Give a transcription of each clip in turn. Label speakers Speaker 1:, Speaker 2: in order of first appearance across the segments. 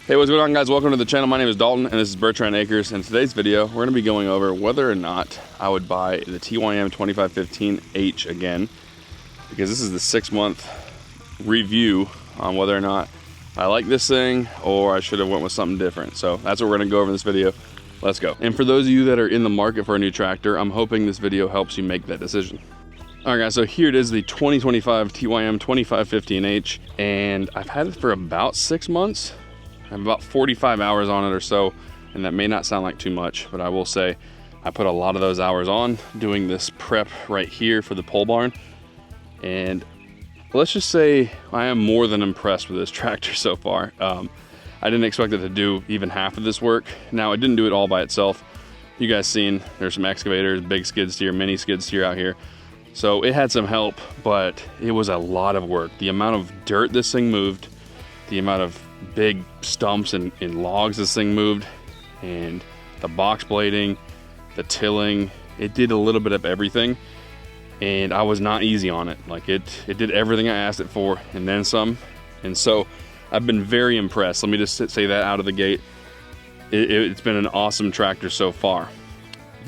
Speaker 1: Hey, what's going on, guys? Welcome to the channel. My name is Dalton and this is Bertrand Acres. In today's video, we're going to be going over whether or not I would buy the TYM 2515H again, because this is the 6-month review on whether or not I like this thing or I should have went with something different. So that's what we're going to go over in this video. Let's go. And for those of you that are in the market for a new tractor, I'm hoping this video helps you make that decision. All right, guys, so here it is, the 2025 TYM 2515H, and I've had it for about 6 months. I have about 45 hours on it or so, and that may not sound like too much, but I will say I put a lot of those hours on doing this prep right here for the pole barn. And let's just say I am more than impressed with this tractor so far. I didn't expect it to do even half of this work. Now, it didn't do it all by itself. You guys seen, there's some excavators, big skid steer, mini skid steer out here. So it had some help, but it was a lot of work. The amount of dirt this thing moved, the amount of big stumps and logs this thing moved, and the box blading, the tilling, it did a little bit of everything, and I was not easy on it. Like it did everything I asked it for and then some. And so I've been very impressed. Let me just say that out of the gate. It's been an awesome tractor so far.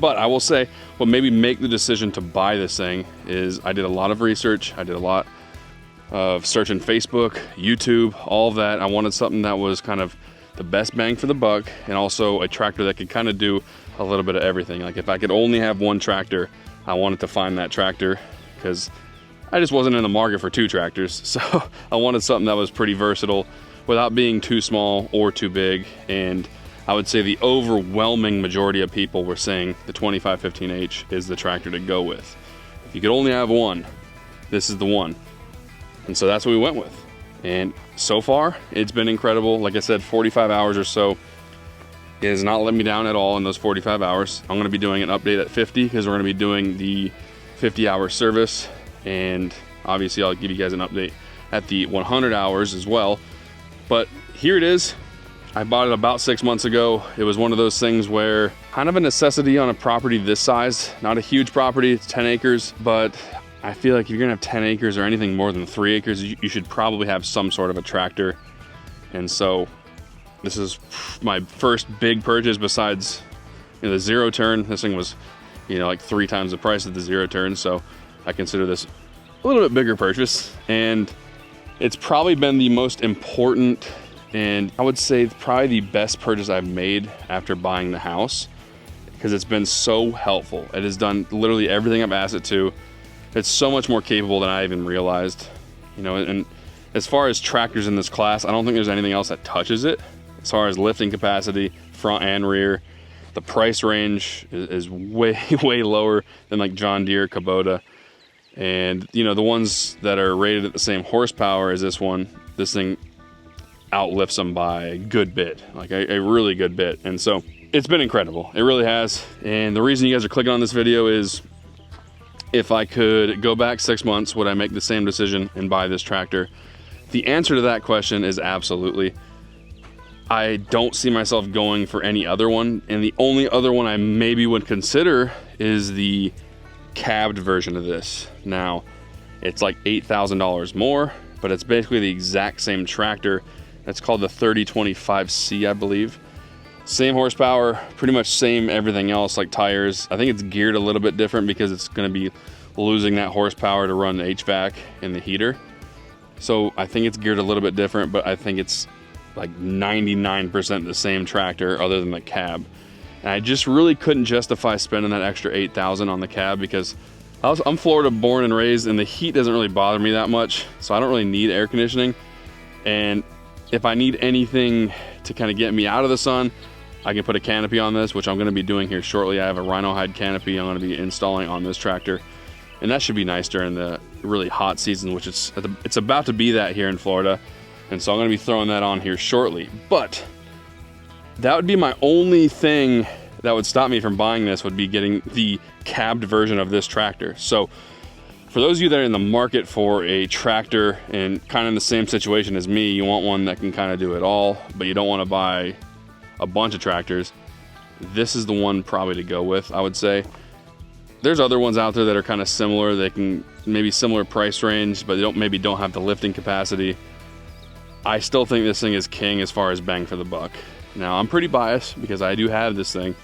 Speaker 1: But I will say what made me make the decision to buy this thing is I did a lot of research. I did a lot of searching Facebook, YouTube, all of that. I wanted something that was kind of the best bang for the buck, and also a tractor that could kind of do a little bit of everything. Like if I could only have one tractor, I wanted to find that tractor, because I just wasn't in the market for 2 tractors. So I wanted something that was pretty versatile without being too small or too big. And I would say the overwhelming majority of people were saying the 2515H is the tractor to go with. If you could only have one, this is the one. And so that's what we went with. And so far, it's been incredible. Like I said, 45 hours or so. It has not let me down at all in those 45 hours. I'm gonna be doing an update at 50 because we're gonna be doing the 50-hour service. And obviously I'll give you guys an update at the 100 hours as well. But here it is. I bought it about 6 months ago. It was one of those things where kind of a necessity on a property this size. Not a huge property, it's 10 acres, but I feel like if you're gonna have 10 acres or anything more than 3 acres, you should probably have some sort of a tractor. And so this is my first big purchase besides, the zero turn. This thing was, like 3 times the price of the zero turn. So I consider this a little bit bigger purchase. And it's probably been the most important, and I would say probably the best purchase I've made after buying the house, because it's been so helpful. It has done literally everything I've asked it to. It's so much more capable than I even realized, and as far as tractors in this class, I don't think there's anything else that touches it. As far as lifting capacity, front and rear, the price range is way, way lower than like John Deere, Kubota. And, the ones that are rated at the same horsepower as this one, this thing outlifts them by a good bit, like a really good bit. And so it's been incredible. It really has. And the reason you guys are clicking on this video is, if I could go back 6 months, would I make the same decision and buy this tractor? The answer to that question is absolutely. I don't see myself going for any other one, and the only other one I maybe would consider is the cabbed version of this. Now, it's like $8,000 more, but it's basically the exact same tractor. It's called the 3025C, I believe. Same horsepower, pretty much same everything else, like tires. I think it's geared a little bit different because it's gonna be losing that horsepower to run the HVAC and the heater. So I think it's geared a little bit different, but I think it's like 99% the same tractor other than the cab. And I just really couldn't justify spending that extra $8,000 on the cab, because I'm Florida born and raised, and the heat doesn't really bother me that much. So I don't really need air conditioning. And if I need anything to kind of get me out of the sun, I can put a canopy on this, which I'm going to be doing here shortly. I have a rhino hide canopy I'm going to be installing on this tractor, and that should be nice during the really hot season, which it's about to be that here in Florida. And so I'm going to be throwing that on here shortly. But that would be my only thing that would stop me from buying this, would be getting the cabbed version of this tractor. So for those of you that are in the market for a tractor and kind of in the same situation as me, you want one that can kind of do it all, but you don't want to buy a bunch of tractors, this is the one probably to go with, I would say. There's other ones out there that are kind of similar. They can maybe similar price range, but they don't have the lifting capacity. I still think this thing is king as far as bang for the buck. Now, I'm pretty biased because I do have this thing,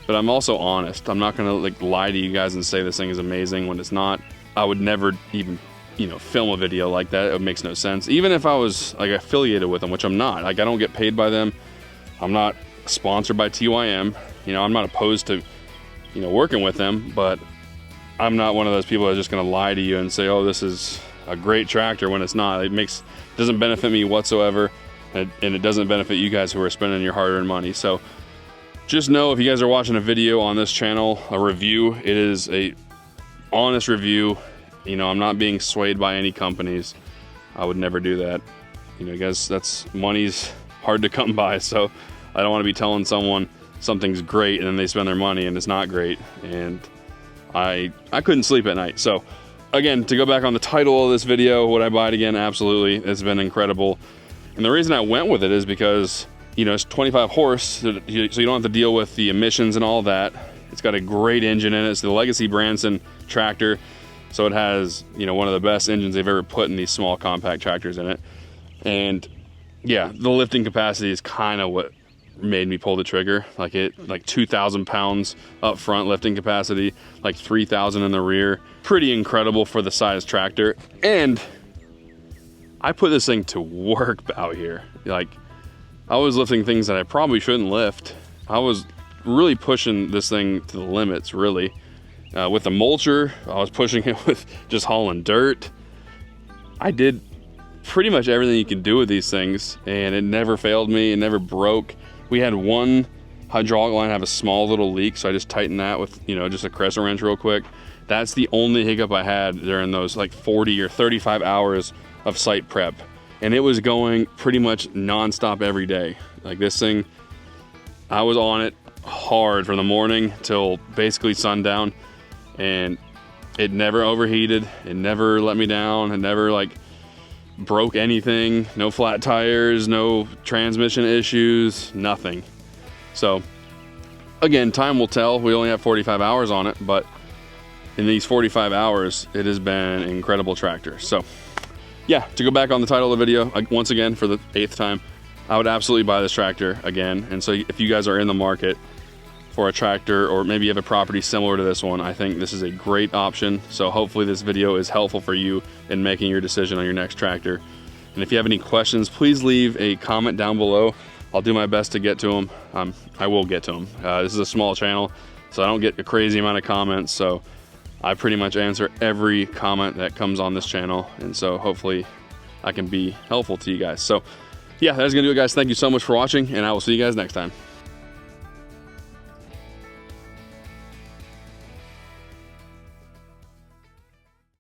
Speaker 1: but I'm also honest. I'm not gonna like lie to you guys and say this thing is amazing when it's not. I would never even, you know, film a video like that. It makes no sense. Even if I was like affiliated with them, which I'm not. Like, I don't get paid by them. I'm not sponsored by TYM. You know, I'm not opposed to, you know, working with them, but I'm not one of those people that's just gonna lie to you and say, oh, this is a great tractor when it's not. It doesn't benefit me whatsoever, and it doesn't benefit you guys who are spending your hard-earned money. So just know, if you guys are watching a video on this channel, a review, it is a honest review. You know, I'm not being swayed by any companies. I would never do that. You know, guys, money's hard to come by, so I don't want to be telling someone something's great and then they spend their money and it's not great. And I couldn't sleep at night. So again, to go back on the title of this video, would I buy it again? Absolutely. It's been incredible. And the reason I went with it is because, you know, it's 25 horse, so you don't have to deal with the emissions and all that. It's got a great engine in it. It's the Legacy Branson tractor. So it has, you know, one of the best engines they've ever put in these small compact tractors in it. And yeah, the lifting capacity is kind of what made me pull the trigger. Like 2,000 pounds up front lifting capacity, like 3,000 in the rear. Pretty incredible for the size tractor. And I put this thing to work out here. Like, I was lifting things that I probably shouldn't lift. I was really pushing this thing to the limits, really. With the mulcher, I was pushing it with just hauling dirt. I did pretty much everything you can do with these things, and it never failed me. It never broke. We had one hydraulic line have a small little leak, so I just tightened that with, you know, just a crescent wrench real quick. That's the only hiccup I had during those like 40 or 35 hours of site prep. And it was going pretty much nonstop every day. Like, this thing, I was on it hard from the morning till basically sundown, and it never overheated. It never let me down. It never like broke anything. No flat tires, no transmission issues, nothing. So again, time will tell. We only have 45 hours on it, but in these 45 hours, it has been an incredible tractor. So yeah, to go back on the title of the video, once again, for the 8th time, I would absolutely buy this tractor again. And so if you guys are in the market for a tractor, or maybe you have a property similar to this one, I think this is a great option. So hopefully this video is helpful for you in making your decision on your next tractor. And if you have any questions, please leave a comment down below. I'll do my best to get to them. I will get to them. This is a small channel, so I don't get a crazy amount of comments. So I pretty much answer every comment that comes on this channel. And so hopefully I can be helpful to you guys. So yeah, that's gonna do it, guys. Thank you so much for watching, and I will see you guys next time.